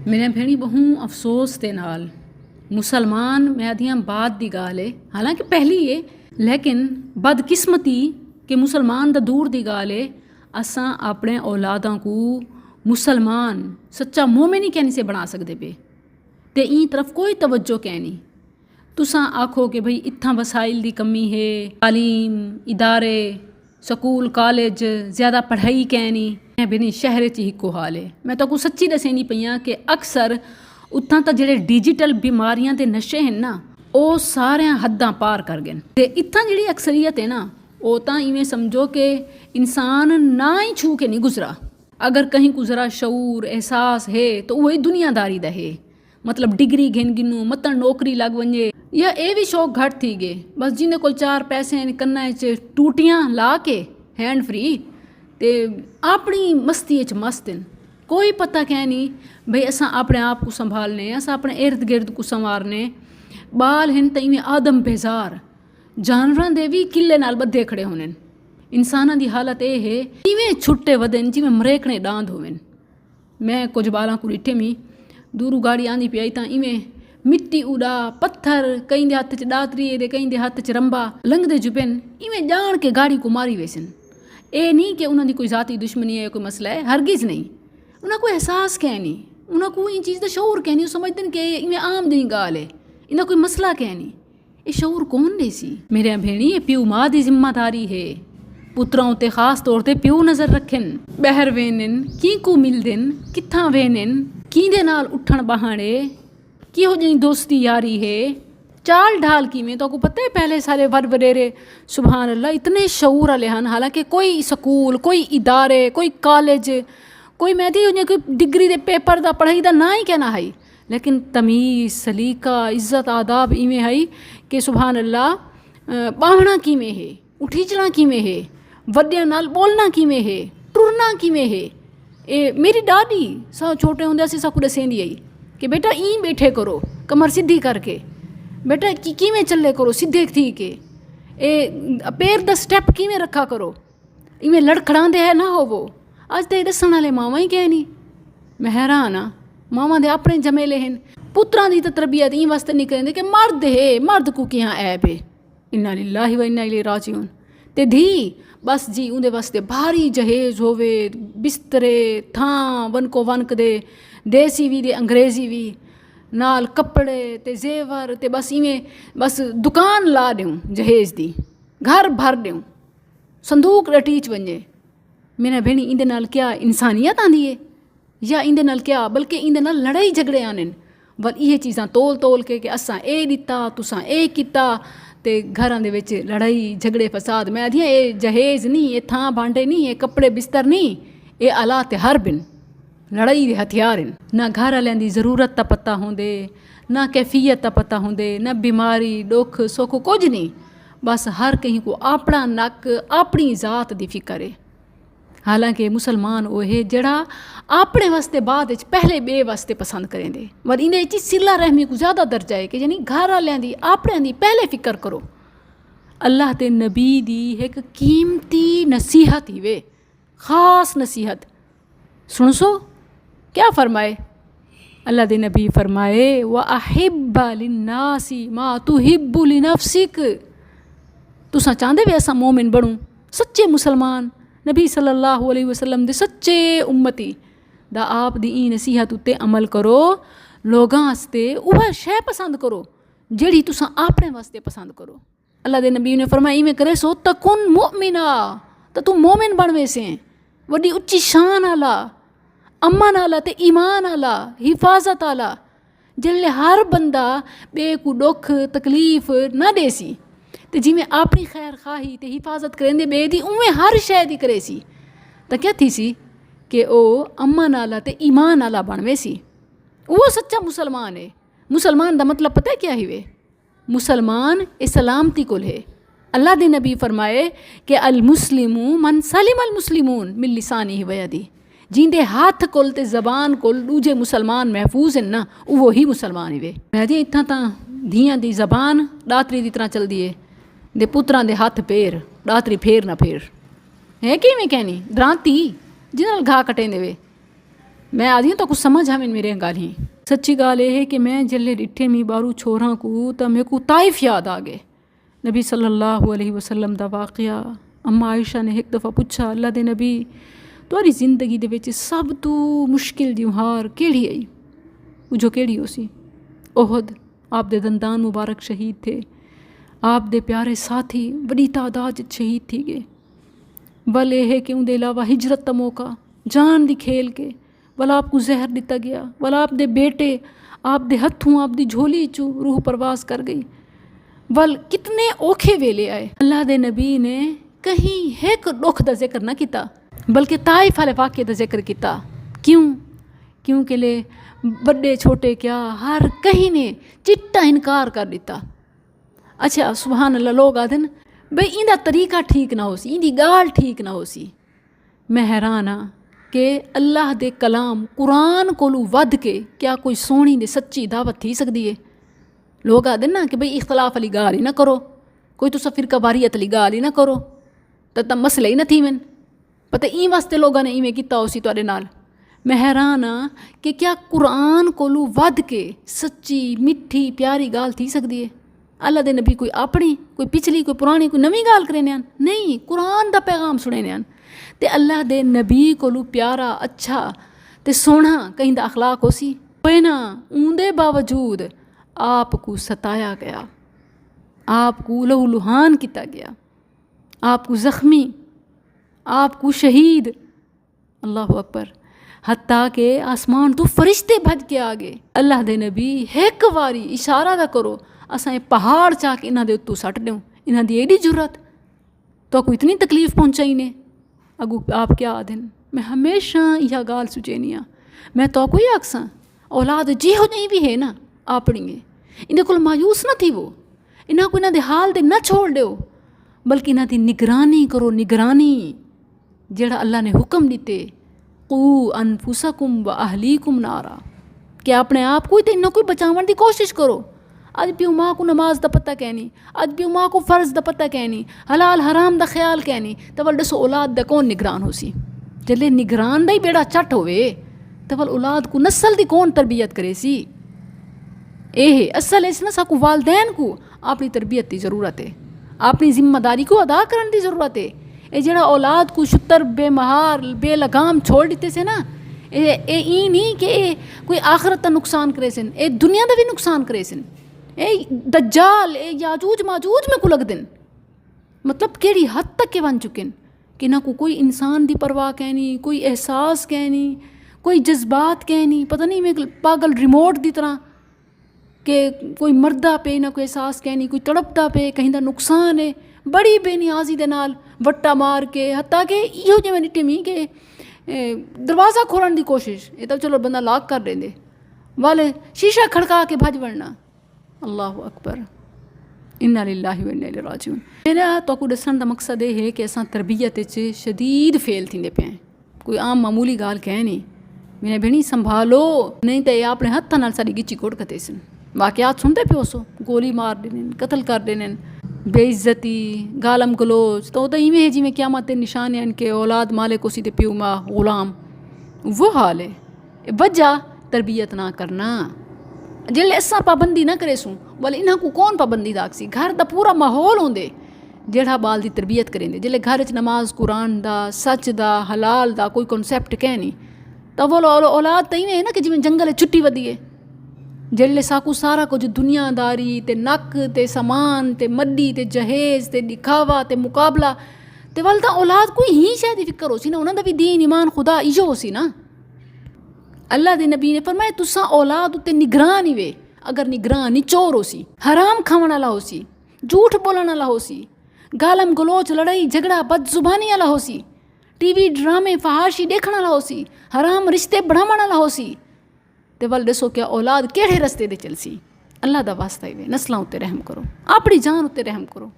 मेरे भेणी बहु अफसोस के नाल मुसलमान मैं दियां बाद दी गाल है, हालांकि पहली है लेकिन बदकिस्मती कि मुसलमान दा दूर दी गाल है। असां अपने औलादां को मुसलमान सच्चा मोमिन ही कहनी से बना सकते पे ते ई तरफ कोई तवज्जो कै नहीं। तुसां आखो कि भाई इत्थां वसाइल दी कमी है, तालीम इदारे स्कूल कॉलेज ज़्यादा पढ़ाई कै नहीं। मैं भी नहीं शहर च हिक्को हाल है। मैं तो सच्ची दसनी पई कि अक्सर उत्थां तो जेडे डिजिटल बीमारियां ते नशे हैं ना वो सारे हद्दां पार कर गए ते इत्थां जी अक्सरीयत है ना वो तो इवें समझो कि इंसान ना ही छू के नहीं गुजरा। अगर कहीं गुजरा शऊर एहसास है तो वही दुनियादारी दा है, मतलब डिग्री घिन गिनू मतन नौकरी लग वजे या ये भी शौक घट थी गए। बस जिन्हें कोल 4 पैसे कन्ना च टूटियां ला के हैंड फ्री ते अपनी मस्ती च मस्त न। कोई पता कै नहीं भाई असां अपने आप को संभालने, असां अपने इर्द गिर्द को संवारने। बाल हैं तो इवें आदम बेजार जानवरां दे भी किले नाल बद्धे खड़े होने। इंसानां दी हालत ये है इवें छुट्टे वधन जिवें मरेकने डांद होवन। मैं कुछ बालां को डिठे मी दूरू गाड़ी आंदी पई तां इवें मिट्टी उड़ा पत्थर कई दे हथ च दातरी दे कई दे हथ च रंबा लंघदे जुबन इवें जान के गाड़ी को मारी वेसन। ये नहीं कि उन्होंने कोई ज़ाती दुश्मनी है, कोई मसला है, हरगिज़ नहीं। उन्हें कोई एहसास कै नहीं, उन्हें कोई इन चीज़ का शऊर कै नहीं। समझते कि इवें आम दी गाल है, इन्हें कोई मसला कै नहीं। ये शऊर कौन दे सी मेरे भेणी? ये प्यू माँ की जिम्मेदारी है। पुत्रों ते खास तौर पर प्यू नज़र रखन, बहर वेनन की को मिलदन कित्थां वेनन किंदे नाल उठण बहाने किहो जी दोस्ती यारी है, चाल ढाल की में तो आपको पता है। पहले सारे वर वडेरे सुभान अल्लाह इतने शऊर वाले हैं, हालांकि कोई स्कूल कोई इदारे कोई कॉलेज कोई मैं थी कोई डिग्री दे पेपर दा पढ़ाई दा ना ही कहना है, लेकिन तमीज़ सलीका इज्जत आदाब इवें है कि सुभान अल्लाह बाहना किमें है, उठीचना किमें है, वड्डियां नाल बोलना किमें है, टुरना किमें है। ए मेरी दादी सा छोटे होंदे असीं साकू दसेंदी आई कि बेटा ई बैठे करो कमर सीधी करके, बेटा किमें चले करो सीधे थी के, ए पैर दा स्टैप किमें रखा करो, इवें लड़खड़ांदे है ना हो। वो अज तो दसन वाले मावा ही कह नहीं। मैं हैरान हाँ, मावा दे अपने जमेले हैं। पुत्रां दी तो तरबियत ई वास्ते नहीं करेंदे कि मर्द है, मर्द को क्या ऐब है। इन्ना लिल्लाहि व इन्ना इलैहि राजिऊन। ते धी बस जी उनके वास्ते भारी जहेज होवे, बिस्तरे थां वनको वनक दे, देसी भी दे अंग्रेजी भी नाल कपड़े ते जेवर ते बस इवें बस दुकान ला दूँ जहेज दी, घर भर दूँ, संदूक रटीच वजे। मेरा भेणी इंदे नाल क्या इंसानियत आंदी है या इंदे नाल क्या बल्कि इंदे नाल लड़ाई झगड़े आने। बल ये चीज़ां तोल तोल के असां ए दिता तुसां ए किता ते घरां दे विच लड़ाई झगड़े फसाद। मैं आखदी ये जहेज नहीं, ये थां भांडे नहीं, ये कपड़े बिस्तर नहीं, ये आलात हर बिन लड़ाई दे हथियार हैं। ना घर वालियां दी ज़रूरत दा पता होंदे, ना कैफियत दा पता होंदे, ना बीमारी दुख सुख कुछ नहीं। बस हर कहीं को अपना नक अपनी ज़ात दी फिक्र है। हालांकि मुसलमान वो है जड़ा अपने वास्ते बाद पहले बे वास्ते पसंद करेंदे, पर इन्हें सिला रहमी को ज़्यादा दर्जा है कि यानी घर वालियां दी अपने दी पहले फिक्र करो। अल्लाह ते नबी दी एक कीमती नसीहत ही वे, ख़ास नसीहत सुन सो क्या फरमाए। अल्लाह दे नबी फरमाए व अहिब्बा लिन्नासी मा तुहिब्बु लिनफ्सिक। तुसां चाहते वे असां मोमिन बनूं, सच्चे मुसलमान नबी सल्लल्लाहु अलैहि वसल्लम दे सच्चे उम्मती दा आप दी ई नसीहत उत्ते अमल करो। लोगां आस्ते उह शै पसंद करो जेड़ी तुसां अपने वास्ते पसंद करो। अल्लाह दे नबी ने फरमाया इवें करे सो तकुन मुमिना, तो तू मोमिन बन वैसे वड्डी उच्ची शान आला अमन आला ते ईमान आला हिफाजत आला, जिले हर बंदा बे को दुख तकलीफ ना देसी ते जिमें अपनी खैर खाही ते हिफाजत करेंदे बे दी उवें हर शै दी करे सी। तो क्या थी सी कि ओ अमन आला ते ईमान आला बनवे सी। वो सच्चा मुसलमान है। मुसलमान दा मतलब पता है क्या ही वे? मुसलमान ए सलामती कुल है। अल्लाह दे नबी फरमाए कि अल मुस्लिमू मन सलिम अल मुस्लिमून मिल लिसानिही व यदिही। जिंदे हाथ कोल ते जबान कोल दूजे मुसलमान महफूज हैं ना, वो ही मुसलमान ही वे। मैं जी इत्थां तां धियां दी जबान दातरी दी तरह चलदी है दे पुत्रां दे हथ पैर दातरी फेर ना फेर है कि मैं कहनी दरांती जिन्हां घा कटेंदे वे। मैं आदि तो कुछ समझ आ मेरे गाल ही सच्ची गाल यह है कि मैं जल्ले डिठे मी बारू छोरा को तो मेरे को ताइफ याद आ गए नबी सल्लल्लाहु अलैहि वसल्लम दा वाक़या। अम्मा आयशा ने एक दफ़ा पूछा अल्लाह दे नबी तुहारी जिंदगी दे विच सब तो मुश्किल दी हार केड़ी आई जो केड़ी हो सी ओहद आप दे दंदान मुबारक शहीद थे आप दे प्यारे साथी बड़ी तादाद शहीद थी गए बल यह है कि उनके अलावा हिजरत का मौका जान दी खेल के वाल आपको जहर दिता गया वाल आप दे बेटे आप दे हथों आप दी झोली चू रूह परवास कर गई वाल कितने औखे वेले आए अल्लाह दे नबी ने कहीं एक दुख का जिक्र ना किया बल्कि ताइफ वाले वाक़े का जिक्र किया क्योंकि ले बड़े छोटे क्या हर कहीं ने चिट्टा इनकार कर दिता। अच्छा सुभान अल्लाह लोग आते न बई इंदा तरीका ठीक ना हो सी इंदी गाल ठीक ना हो सी। मैं हैरान हाँ कि अल्लाह दे कलाम कुरान कोलू वध के क्या कोई सोहनी दे सच्ची दावत थी सकती है। लोग आते ना कि बई इख्तलाफ वाली गाल ही ना करो कोई तुसा फिरका वारियत वाली गाल ही ना करो तो मसले ही ना थी मैन पता ई वास्ते लोगों ने इवें किया उसी तुहाडे नाल। मैं हैरान हाँ कि क्या कुरान कोलू वध के सच्ची मिठी प्यारी गाल थी सकती है। अल्लाह दे नबी कोई अपनी कोई पिछली कोई पुरानी कोई नवी गाल करे ने नहीं कुरान दा पैगाम सुने ने ते अल्लाह दे नबी कोलू प्यारा अच्छा ते सोहना कहीं दा अखलाक हो सी ना उनके बावजूद आपको सताया गया आपको लहूलुहान किया गया आपको ज़ख्मी आपको शहीद अल्लाह अकबर हत्ता के आसमान तो फरिश्ते भज के आ गए। अल्लाह दे नबी एक बारी इशारा दा करो असां पहाड़ चाह के इन्हां दे उत्तों सट दें इन्हां दी एडी जरूरत तो कोई इतनी तकलीफ़ पहुँचाई ने अगू आप क्या आदन। मैं हमेशा यह गाल सुचेनी हाँ मैं तो कोई आखसा औलाद जिहो जी भी है ना अपनी इन्हें को मायूस ना थी वो इन्हां को इन्हां दे हाल दे ना छोड़ दो बल्कि इन्हां दी निगरानी करो निगरानी जेड़ा अल्लाह ने हुक्म दिते कू अनफुसकुम व अहलीकुम नारा कि अपने आप को तो इन्हों कोई बचावन की कोशिश करो। अज प्यो माँ को नमाज का पता कहनी अज प्यो माँ को फ़र्ज़ का पता कहनी हलाल हराम का ख्याल कहनी तो वल दसो औलाद का कौन निगरान हो सी जल्ले निगरान का ही बेड़ा चट होवे तो वल औलाद को नस्ल की कौन तरबियत करे सी। यह असल इस ना साकू वालदैन को अपनी तरबियत की ज़रूरत है अपनी जिम्मेदारी को अदा करने की ज़रूरत है। ये जड़ा औलाद को छुतर बेमहार बेलगाम छोड़ देते से ना ये नहीं कि कोई आखरत का नुकसान करे सन ये दुनिया का भी नुकसान करे सन ए दज्जाल ए याजूज माजूज में को लग दिन मतलब केड़ी हद तक के बन चुके हैं कि ना कोई इंसान की परवाह कहनी कोई एहसास कहनी कोई जज्बात कहनी पता नहीं मैं पागल रिमोट की तरह कि कोई मरदा पे ना कोई एहसास कहनी कोई तड़पता पे कहीं का नुकसान है बड़ी बेनियाजी दे नाल वट्टा मार के हत्ता के इहो जिवें निट्टे मी के दरवाज़ा खोलने की कोशिश ये तो चलो बंदा लॉक कर देंदे वाले शीशा खड़का के भज वड़ना। अल्लाह अकबर इन्ना लिल्लाहि व इन्ना इलैहि राजिऊन। मेरा तो दसण का मकसद ये है कि असां तरबियत शदीद फेल थींदे पे कोई आम मामूली गाल कह नहीं मेरे भेणी संभालो नहीं तो अपने हत्थां नाल साडी गिची कोट कते सन वाक़यात सुनते पियो सो गोली मार देने कतल कर देने बेइज्जती गालम गलोच तो इवें है जिमें क़यामत के निशान हैं कि औलाद माले को सीधे प्यू माँ गुलाम वो हाल है वजह तरबियत ना करना जिले असा पाबंदी ना करे सूँ वाले इन्हों को कौन पाबंदी दाखसी घर का पूरा माहौल होंदे जेड़ा बाल की तरबियत करेंदे जिले घर च नमाज कुरान दा सच दा हलाल दा कोई कॉन्सैप्ट कह नहीं तो वो औलाद तो इवें है ना कि जिमें जंगल छुट्टी वधी है जेल्ले साकू सारा कुछ दुनियादारी ते नक ते समान ते मड्डी ते जहेज ते दिखावा ते मुकाबला ते वल तां औलाद कोई ही शायद फिक्र हो सी ना उन्होंने भी दीन ईमान खुदा इजो हो सी ना। अल्लाह दे नबी ने फरमाया तुसा औलाद उत्ते निगरान ही वे अगर निगरान ही चोर हो सी हराम खावन वाला हो सी झूठ बोलण वाला हो सी गालम गलोच लड़ाई झगड़ा बदजुबानी वाला हो सी टीवी ड्रामे फहाशी देखण वाला हो सी हराम रिश्ते बढ़ावण वाला हो सी ते वल दसो क्या औलाद केड़े रस्ते दे चलसी। अल्लाह दा वास्ता ही वे नस्लां उत्ते रहम करो अपनी जान उत्ते रहम करो।